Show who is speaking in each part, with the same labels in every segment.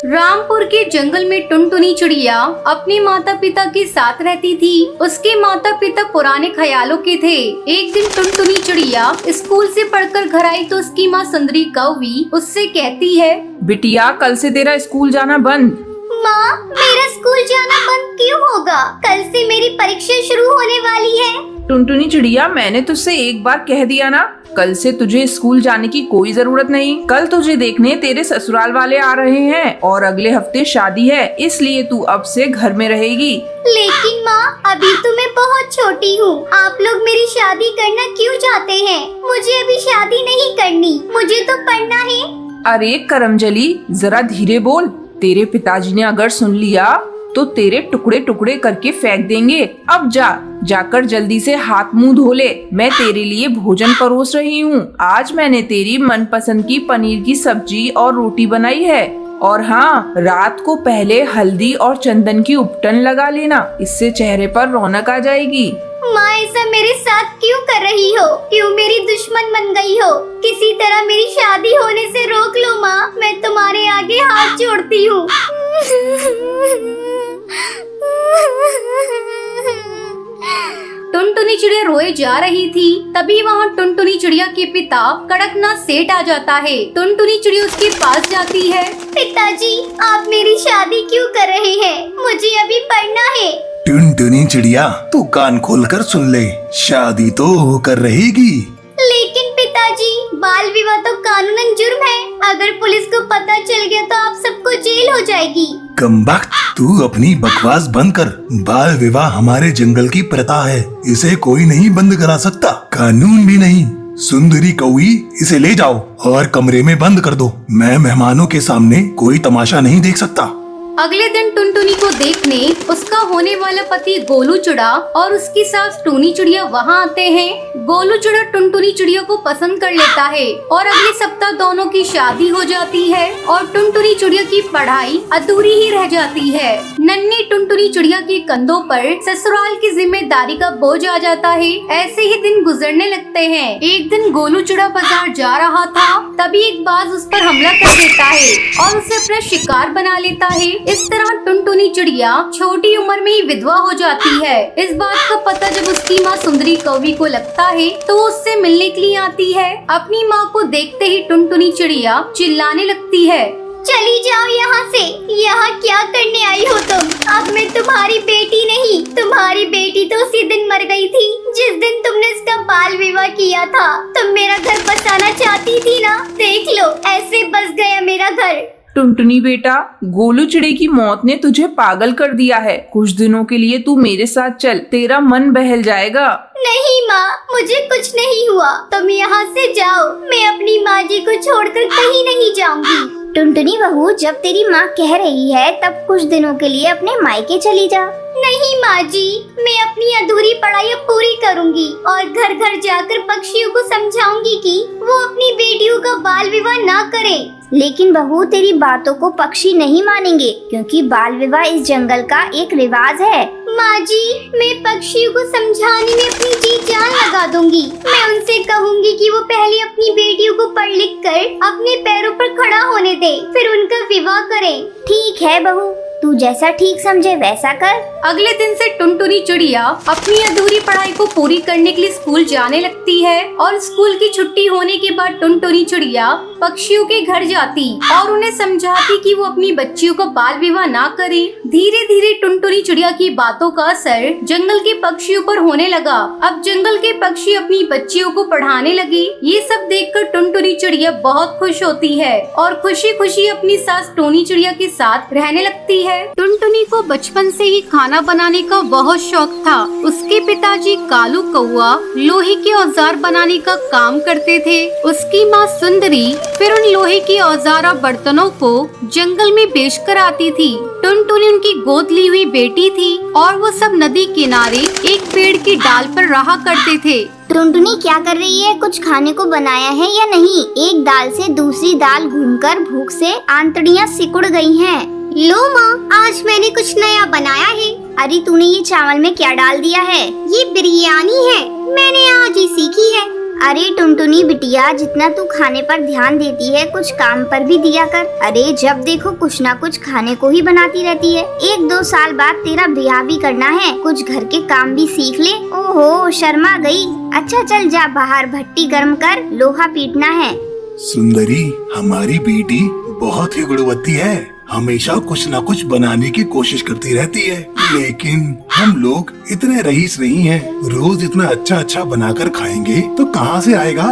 Speaker 1: रामपुर के जंगल में टुनटुनी चिड़िया अपने माता पिता के साथ रहती थी। उसके माता पिता पुराने ख्यालों के थे। एक दिन टुनटुनी चिड़िया स्कूल से पढ़कर घर आई तो उसकी माँ सुंदरी कौवी उससे कहती है,
Speaker 2: बिटिया कल से तेरा स्कूल जाना बंद।
Speaker 3: माँ, मेरा स्कूल जाना बंद क्यों होगा? कल से मेरी परीक्षा शुरू होने वाली है।
Speaker 2: टुनटुनी चिड़िया, मैंने तुझसे एक बार कह दिया ना, कल से तुझे स्कूल जाने की कोई जरूरत नहीं। कल तुझे देखने तेरे ससुराल वाले आ रहे हैं और अगले हफ्ते शादी है, इसलिए तू अब से घर में रहेगी।
Speaker 3: लेकिन माँ, अभी तो मैं बहुत छोटी हूँ। आप लोग मेरी शादी करना क्यों चाहते हैं? मुझे अभी शादी नहीं करनी, मुझे तो पढ़ना है।
Speaker 2: अरे करमजली, जरा धीरे बोल। तेरे पिताजी ने अगर सुन लिया तो तेरे टुकड़े टुकड़े करके फेंक देंगे। अब जाकर जल्दी से हाथ मुंह धो ले। मैं तेरे लिए भोजन परोस रही हूँ। आज मैंने तेरी मनपसंद की पनीर की सब्जी और रोटी बनाई है। और हाँ, रात को पहले हल्दी और चंदन की उपटन लगा लेना, इससे चेहरे पर रौनक आ जाएगी।
Speaker 3: माँ, ऐसा मेरे साथ क्यों कर रही हो? क्यों मेरी दुश्मन बन गई हो? किसी तरह मेरी शादी होने से रोक लो माँ, मैं तुम्हारे आगे हाथ जोड़ती हूँ।
Speaker 1: टुनटुनी चिड़िया रोए जा रही थी। तभी वहाँ टुनटुनी चिड़िया के पिता कड़कनाथ सेठ आ जाता है। टुनटुनी चिड़िया उसके पास जाती है।
Speaker 3: पिताजी, आप मेरी शादी क्यों कर रहे हैं? मुझे अभी पढ़ना है।
Speaker 4: टुनटुनी चिड़िया, तू कान खोलकर सुन ले, शादी तो होकर रहेगी।
Speaker 3: लेकिन पिताजी, बाल विवाह तो कानूनन जुर्म है। अगर पुलिस को पता चल गया तो आप सबको जेल हो जाएगी।
Speaker 4: कमबख्त, तू अपनी बकवास बंद कर। बाल विवाह हमारे जंगल की प्रथा है, इसे कोई नहीं बंद करा सकता, कानून भी नहीं। सुंदरी कौवी, इसे ले जाओ और कमरे में बंद कर दो। मैं मेहमानों के सामने कोई तमाशा नहीं देख सकता।
Speaker 1: अगले दिन टुनटुनी को देखने उसका होने वाला पति गोलू चिड़ा और उसकी सास टूनी चिड़िया वहाँ आते हैं। गोलू चिड़ा टुनटुनी चिड़िया को पसंद कर लेता है और अगले सप्ताह दोनों की शादी हो जाती है और टुनटुनी चिड़िया की पढ़ाई अधूरी ही रह जाती है। नन्ही टुनटुनी चिड़िया के कंधों पर ससुराल की जिम्मेदारी का बोझ आ जाता है। ऐसे ही दिन गुजरने लगते हैं। एक दिन गोलू चिड़ा बाजार जा रहा था, तभी एक बाज उस पर हमला कर देता है और उसे अपना शिकार बना लेता है। इस तरह टुनटुनी चिड़िया छोटी उम्र में ही विधवा हो जाती है। इस बात का पता जब उसकी माँ सुंदरी कौवी को लगता है तो वो उससे मिलने के लिए आती है। अपनी माँ को देखते ही टुनटुनी चिड़िया चिल्लाने लगती है,
Speaker 3: चली जाओ यहाँ से। यहाँ क्या करने आई हो तुम? अब मैं तुम्हारी बेटी नहीं, तुम्हारी बेटी तो उसी दिन मर गई थी जिस दिन तुमने इसका बाल विवाह किया था। तुम मेरा घर बसाना चाहती थी ना, देख लो ऐसे बस गया मेरा घर।
Speaker 2: टुनटुनी बेटा, गोलू चिड़े की मौत ने तुझे पागल कर दिया है। कुछ दिनों के लिए तू मेरे साथ चल, तेरा मन बहल जाएगा।
Speaker 3: नहीं माँ, मुझे कुछ नहीं हुआ, तुम यहाँ से जाओ। मैं अपनी माँ जी को छोड़कर कहीं नहीं जाऊंगी। टुनटुनी बहू, जब तेरी माँ कह रही है तब कुछ दिनों के लिए अपने मायके चली जा। नहीं माँ जी, मैं अपनी अधूरी पढ़ाई पूरी करूंगी और घर घर जाकर पक्षियों को समझाऊंगी कि वो अपनी बेटियों का बाल विवाह ना करें। लेकिन बहू, तेरी बातों को पक्षी नहीं मानेंगे क्योंकि बाल विवाह इस जंगल का एक रिवाज है। माँ जी, मैं पक्षियों को समझाने में अपनी जी जान लगा दूंगी। मैं उनसे कहूंगी कि वो पहले अपनी बेटियों को पढ़ लिख कर अपने पैरों पर खड़ा होने दे, फिर उनका विवाह करें। ठीक है बहू, तू जैसा ठीक समझे वैसा कर।
Speaker 1: अगले दिन से टुनटुनी चिड़िया अपनी अधूरी पढ़ाई को पूरी करने के लिए स्कूल जाने लगती है और स्कूल की छुट्टी होने के बाद टुनटुनी चिड़िया पक्षियों के घर जाती और उन्हें समझाती कि वो अपनी बच्चियों का बाल विवाह ना करें। धीरे धीरे टुनटुनी चिड़िया की बातों का असर जंगल के पक्षियों पर होने लगा। अब जंगल के पक्षी अपनी बच्चियों को पढ़ाने लगे। ये सब देखकर टुनटुनी चिड़िया बहुत खुश होती है और खुशी खुशी अपनी सास टूनी चिड़िया के साथ रहने लगती है। टुनटुनी को बचपन से ही खाना बनाने का बहुत शौक था। उसके पिताजी कालू कौआ लोहे के औजार बनाने का काम करते थे। उसकी माँ सुंदरी फिर उन लोहे के औजार और बर्तनों को जंगल में बेच कर आती थी। टुनटुनी उनकी गोद ली हुई बेटी थी और वो सब नदी किनारे एक पेड़ की डाल पर रहा करते थे।
Speaker 3: टुनटुनी क्या कर रही है? कुछ खाने को बनाया है या नहीं? एक दाल से दूसरी दाल घूमकर भूख से आंतड़ियाँ सिकुड़ गई हैं। लो माँ, आज मैंने कुछ नया बनाया है। अरे तूने ये चावल में क्या डाल दिया है? ये बिरयानी है, मैंने आज ही सीखी है। अरे टुनटुनी बिटिया, जितना तू खाने पर ध्यान देती है कुछ काम पर भी दिया कर। अरे जब देखो कुछ ना कुछ खाने को ही बनाती रहती है। 1-2 साल बाद तेरा ब्याह भी करना है, कुछ घर के काम भी सीख ले। ओहो शर्मा गई। अच्छा चल जा बाहर भट्टी गर्म कर, लोहा पीटना है।
Speaker 4: सुंदरी, हमारी बेटी बहुत ही गुणवत्ती है, हमेशा कुछ न कुछ बनाने की कोशिश करती रहती है। लेकिन हम लोग इतने रईस नहीं हैं, रोज इतना अच्छा अच्छा बनाकर खाएंगे तो कहाँ से आएगा।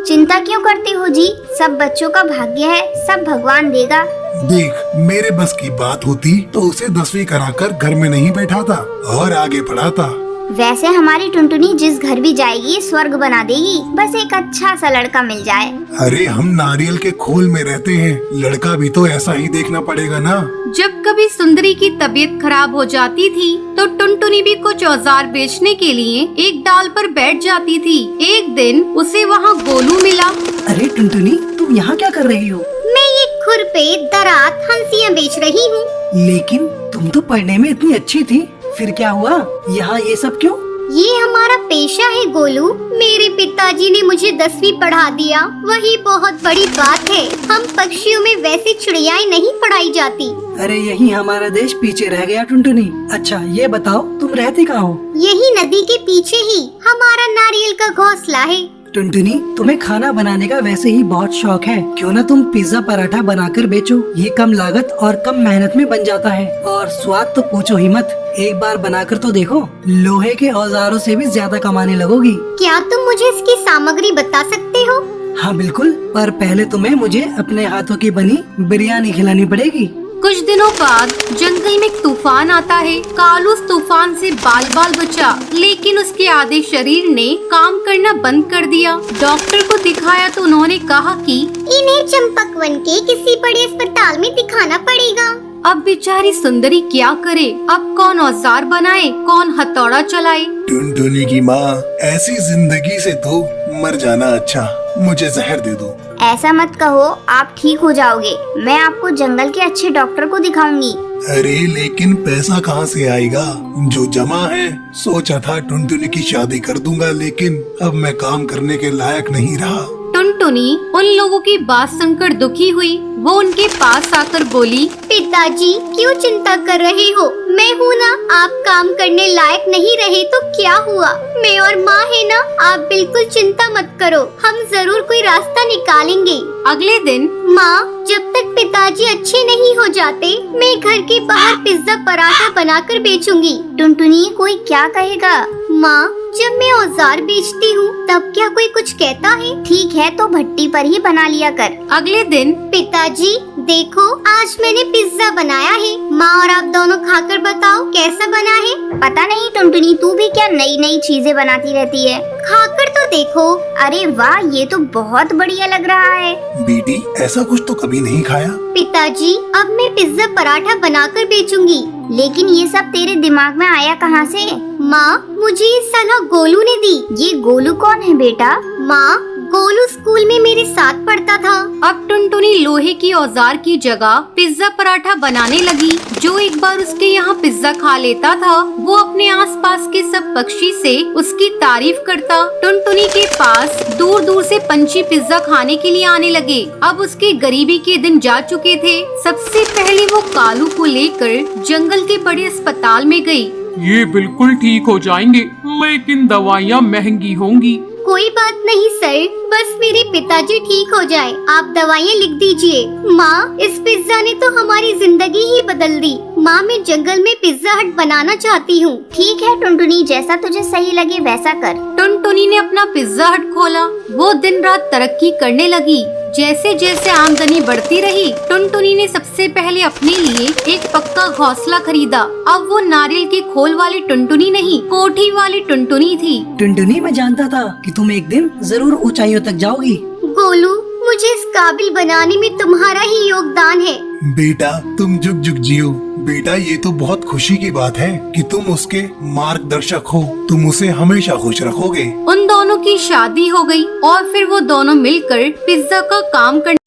Speaker 3: चिंता क्यों करते हो जी, सब बच्चों का भाग्य है, सब भगवान देगा।
Speaker 4: देख, मेरे बस की बात होती तो उसे 10वीं कराकर घर में नहीं बैठाता और आगे पढ़ाता।
Speaker 3: वैसे हमारी टुनटुनी जिस घर भी जाएगी स्वर्ग बना देगी, बस एक अच्छा सा लड़का मिल जाए।
Speaker 4: अरे हम नारियल के खोल में रहते हैं, लड़का भी तो ऐसा ही देखना पड़ेगा ना।
Speaker 1: जब कभी सुंदरी की तबीयत खराब हो जाती थी तो टुनटुनी भी कुछ औजार बेचने के लिए एक डाल पर बैठ जाती थी। एक दिन उसे वहाँ गोलू मिला।
Speaker 5: अरे टुनटुनी, तुम यहाँ क्या कर रही हो?
Speaker 3: मैं ये खुरपे दरात हंसियाँ बेच रही हूँ।
Speaker 5: लेकिन तुम तो पढ़ने में इतनी अच्छी थी, फिर क्या हुआ? यहाँ ये सब क्यों?
Speaker 3: ये हमारा पेशा है गोलू। मेरे पिताजी ने मुझे 10वीं पढ़ा दिया, वही बहुत बड़ी बात है। हम पक्षियों में वैसे चिड़ियाएं नहीं पढ़ाई जाती।
Speaker 5: अरे यही हमारा देश पीछे रह गया टुनटुनी। अच्छा ये बताओ, तुम रहती कहाँ हो?
Speaker 3: यही नदी के पीछे ही हमारा नारियल का घोंसला है।
Speaker 5: टुनटुनी, तुम्हें खाना बनाने का वैसे ही बहुत शौक है, क्यों ना तुम पिज्जा पराठा बनाकर बेचो। ये कम लागत और कम मेहनत में बन जाता है और स्वाद तो पूछो ही मत। एक बार बनाकर तो देखो, लोहे के औजारों से भी ज्यादा कमाने लगोगी।
Speaker 3: क्या तुम मुझे इसकी सामग्री बता सकते हो?
Speaker 5: हाँ बिल्कुल, पर पहले तुम्हें मुझे अपने हाथों की बनी बिरयानी खिलानी पड़ेगी।
Speaker 1: कुछ दिनों बाद जंगल में एक तूफान आता है। कालू उस तूफान से बाल बाल बचा, लेकिन उसके आधे शरीर ने काम करना बंद कर दिया। डॉक्टर को दिखाया तो उन्होंने कहा कि
Speaker 3: इन्हें चंपकवन के किसी बड़े अस्पताल में दिखाना पड़ेगा।
Speaker 1: अब बेचारी सुंदरी क्या करे? अब कौन औजार बनाए, कौन हथौड़ा चलाए?
Speaker 4: टुनटुनी की माँ, ऐसी जिंदगी से तो मर जाना अच्छा। मुझे जहर दे दो।
Speaker 3: ऐसा मत कहो, आप ठीक हो जाओगे। मैं आपको जंगल के अच्छे डॉक्टर को दिखाऊंगी।
Speaker 4: अरे लेकिन पैसा कहाँ से आएगा? जो जमा है, सोचा था टुनटुनी की शादी कर दूंगा, लेकिन अब मैं काम करने के लायक नहीं रहा।
Speaker 1: टुनटुनी उन लोगों की बात सुनकर दुखी हुई। वो उनके पास आकर बोली,
Speaker 3: पिताजी क्यों चिंता कर रहे हो? मैं हूँ ना, आप काम करने लायक नहीं रहे तो क्या हुआ? मैं और माँ है ना, आप बिल्कुल चिंता मत करो, हम जरूर कोई रास्ता निकालेंगे।
Speaker 1: अगले दिन
Speaker 3: माँ, जब तक पिताजी अच्छे नहीं हो जाते मैं घर के बाहर पिज्जा पराठा बनाकर बेचूंगी। टुनटुनी, कोई क्या कहेगा? माँ, जब मैं औजार बेचती हूँ तब क्या कोई कुछ कहता है? ठीक है तो भट्टी पर ही बना लिया कर।
Speaker 1: अगले दिन
Speaker 3: पिताजी देखो, आज मैंने पिज्जा बनाया है। माँ और आप दोनों खाकर बताओ कैसा बना है। पता नहीं टुनटुनी, तू भी क्या नई नई चीजें बनाती रहती है। खाकर तो देखो। अरे वाह, ये तो बहुत बढ़िया लग रहा है।
Speaker 4: बेटी, ऐसा कुछ तो कभी नहीं खाया।
Speaker 3: पिताजी, अब मैं पिज्जा पराठा बनाकर बेचूंगी। लेकिन ये सब तेरे दिमाग में आया कहाँ से? माँ, मुझे ये सलाह गोलू ने दी। ये गोलू कौन है बेटा? माँ, गोलू स्कूल में मेरे साथ पढ़ता था।
Speaker 1: अब टुनटुनी लोहे की औजार की जगह पिज्जा पराठा बनाने लगी। जो एक बार उसके यहाँ पिज्जा खा लेता था, वो अपने आसपास के सब पक्षी से उसकी तारीफ करता। टुनटुनी के पास दूर दूर से पंछी पिज्जा खाने के लिए आने लगे। अब उसके गरीबी के दिन जा चुके थे। सबसे पहले वो कालू को लेकर जंगल के बड़े अस्पताल में गई।
Speaker 6: ये बिल्कुल ठीक हो जाएंगे, लेकिन दवाइयाँ महंगी होंगी।
Speaker 3: कोई बात नहीं सर, बस मेरे पिताजी ठीक हो जाए, आप दवाइयाँ लिख दीजिए। माँ, इस पिज्जा ने तो हमारी जिंदगी ही बदल दी। माँ, मैं जंगल में पिज्जा हट बनाना चाहती हूँ। ठीक है टुनटुनी, जैसा तुझे सही लगे वैसा कर।
Speaker 1: टुनटुनी ने अपना पिज्जा हट खोला। वो दिन रात तरक्की करने लगी। जैसे जैसे आमदनी बढ़ती रही, टुनटुनी ने सबसे पहले अपने लिए एक पक्का घोंसला खरीदा। अब वो नारियल के खोल वाली टुनटुनी नहीं, कोठी वाली टुनटुनी थी।
Speaker 5: टुनटुनी, मैं जानता था कि तुम एक दिन जरूर ऊंचाइयों तक जाओगी।
Speaker 3: गोलू, मुझे इस काबिल बनाने में तुम्हारा ही योगदान है।
Speaker 4: बेटा, तुम जुग जुग जियो। बेटा, ये तो बहुत खुशी की बात है कि तुम उसके मार्गदर्शक हो। तुम उसे हमेशा खुश रखोगे।
Speaker 1: उन दोनों की शादी हो गई और फिर वो दोनों मिलकर पिज्जा का काम करने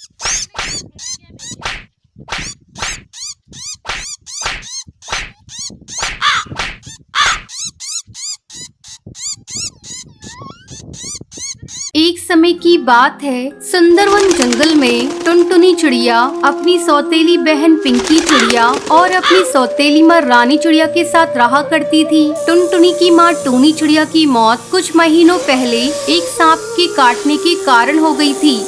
Speaker 1: एक समय की बात है, सुंदरवन जंगल में टुनटुनी चिड़िया अपनी सौतेली बहन पिंकी चिड़िया और अपनी सौतेली माँ रानी चिड़िया के साथ रहा करती थी। टुनटुनी की माँ टूनी चिड़िया की मौत कुछ महीनों पहले एक सांप के काटने के कारण हो गई थी।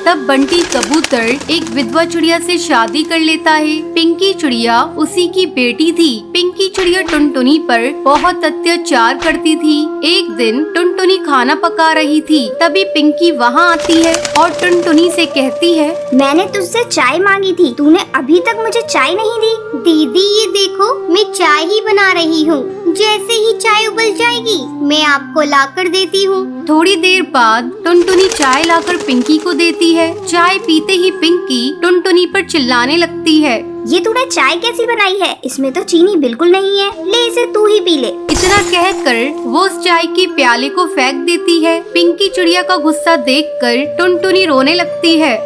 Speaker 1: तब बंटी कबूतर एक विधवा चिड़िया से शादी कर लेता है। पिंकी चिड़िया उसी की बेटी थी। पिंकी चिड़िया टुनटुनी पर बहुत अत्याचार करती थी। एक दिन टुनटुनी खाना पका रही थी, तभी पिंकी वहाँ आती है और टुनटुनी से कहती है,
Speaker 3: मैंने तुझसे चाय मांगी थी, तूने अभी तक मुझे चाय नहीं दी। दीदी ये देखो, मैं चाय ही बना रही हूँ, जैसे ही चाय उबल जाएगी मैं आपको लाकर देती हूँ।
Speaker 1: थोड़ी देर बाद टुनटुनी चाय लाकर पिंकी को देती है। चाय पीते ही पिंकी टुनटुनी पर चिल्लाने लगती है,
Speaker 3: ये तूने चाय कैसी बनाई है? इसमें तो चीनी बिल्कुल नहीं है, ले इसे तू ही पी ले।
Speaker 1: इतना कहकर वो उस चाय के प्याले को फेंक देती है। पिंकी चिड़िया का गुस्सा देखकर टुनटुनी रोने लगती है।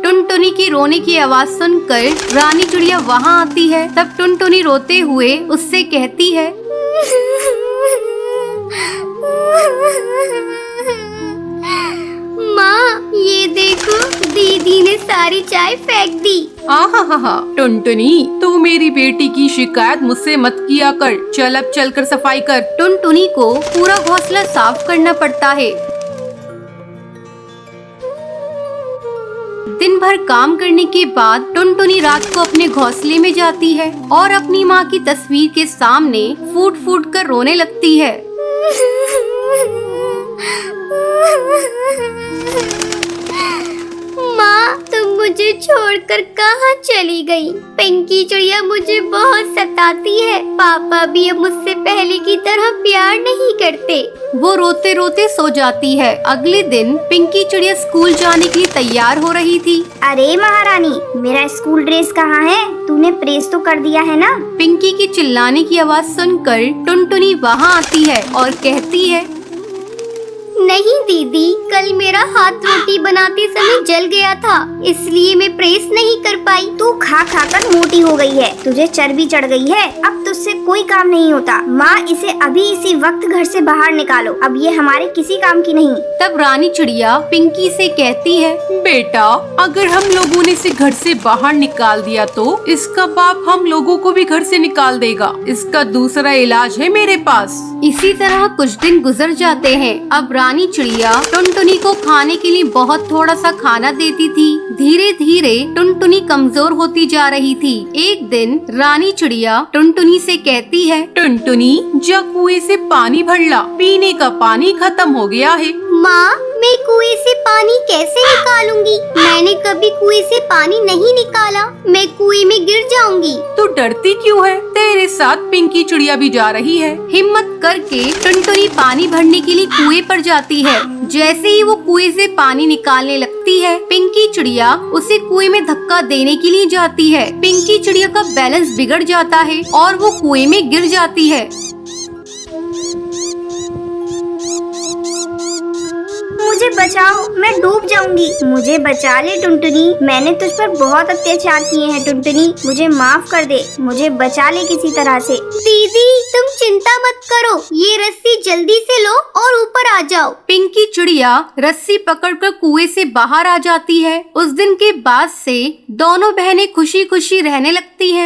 Speaker 1: टुनटुनी की रोने की आवाज सुनकर रानी चिड़िया वहाँ आती है। तब टुनटुनी रोते हुए उससे कहती है,
Speaker 3: माँ ये देखो, दीदी ने सारी चाय फेंक दी।
Speaker 1: आहा, टुनटुनी तू मेरी बेटी की शिकायत मुझसे मत किया कर। चल अब चलकर सफाई कर। टुनटुनी को पूरा घोंसला साफ करना पड़ता है। दिन भर काम करने के बाद टुनटुनी रात को अपने घोंसले में जाती है और अपनी माँ की तस्वीर के सामने फूट फूट कर रोने लगती है।
Speaker 3: माँ तुम मुझे छोड़कर कहाँ चली गई? पिंकी चिड़िया मुझे बहुत सताती है। पापा भी अब मुझसे पहले की तरह प्यार नहीं करते।
Speaker 1: वो रोते रोते सो जाती है। अगले दिन पिंकी चिड़िया स्कूल जाने के लिए तैयार हो रही थी।
Speaker 3: अरे महारानी, मेरा स्कूल ड्रेस कहाँ है? तूने प्रेस तो कर दिया है ना?
Speaker 1: पिंकी की चिल्लाने की आवाज सुनकर टुनटुनी वहाँ आती है और कहती है,
Speaker 3: नहीं दीदी, कल मेरा हाथ रोटी बनाते समय जल गया था, इसलिए मैं प्रेस नहीं कर पाई। तू खा खा कर मोटी हो गई है, तुझे चर्बी चढ़ गई है, अब तुझसे कोई काम नहीं होता। माँ इसे अभी इसी वक्त घर से बाहर निकालो, अब ये हमारे किसी काम की नहीं।
Speaker 1: तब रानी चिड़िया पिंकी से कहती है,
Speaker 2: बेटा अगर हम लोगों ने इसे घर से बाहर निकाल दिया तो इसका बाप हम लोगों को भी घर से निकाल देगा। इसका दूसरा इलाज है मेरे पास।
Speaker 1: इसी तरह कुछ दिन गुजर जाते हैं। अब रानी चिड़िया टुनटुनी को खाने के लिए बहुत थोड़ा सा खाना देती थी। धीरे धीरे टुनटुनी कमजोर होती जा रही थी। एक दिन रानी चिड़िया टुनटुनी से कहती है,
Speaker 2: टुनटुनी जा कुएं से पानी भर ला, पीने का पानी खत्म हो गया है।
Speaker 3: माँ मैं कुएं से पानी कैसे निकालूंगी? मैंने कभी कुएं से पानी नहीं निकाला, मैं कुएं में गिर जाऊंगी।
Speaker 2: तू डरती क्यों है? तेरे साथ पिंकी चिड़िया भी जा रही है।
Speaker 1: हिम्मत करके टुनटुनी पानी भरने के लिए कुएं पर जाती है। जैसे ही वो कुएं से पानी निकालने लगती है, पिंकी चिड़िया उसे कुएं में धक्का देने के लिए जाती है। पिंकी चिड़िया का बैलेंस बिगड़ जाता है और वो कुएं में गिर जाती है।
Speaker 3: मुझे बचाओ, मैं डूब जाऊंगी। मुझे बचा ले टुनटुनी, मैंने तुझ पर बहुत अत्याचार किए हैं टुनटुनी, मुझे माफ कर दे, मुझे बचा ले किसी तरह से। दीदी तुम चिंता मत करो, ये रस्सी जल्दी से लो और ऊपर आ जाओ।
Speaker 1: पिंकी चिड़िया रस्सी पकड़कर कुएं से बाहर आ जाती है। उस दिन के बाद से दोनों बहनें खुशी खुशी रहने लगती हैं।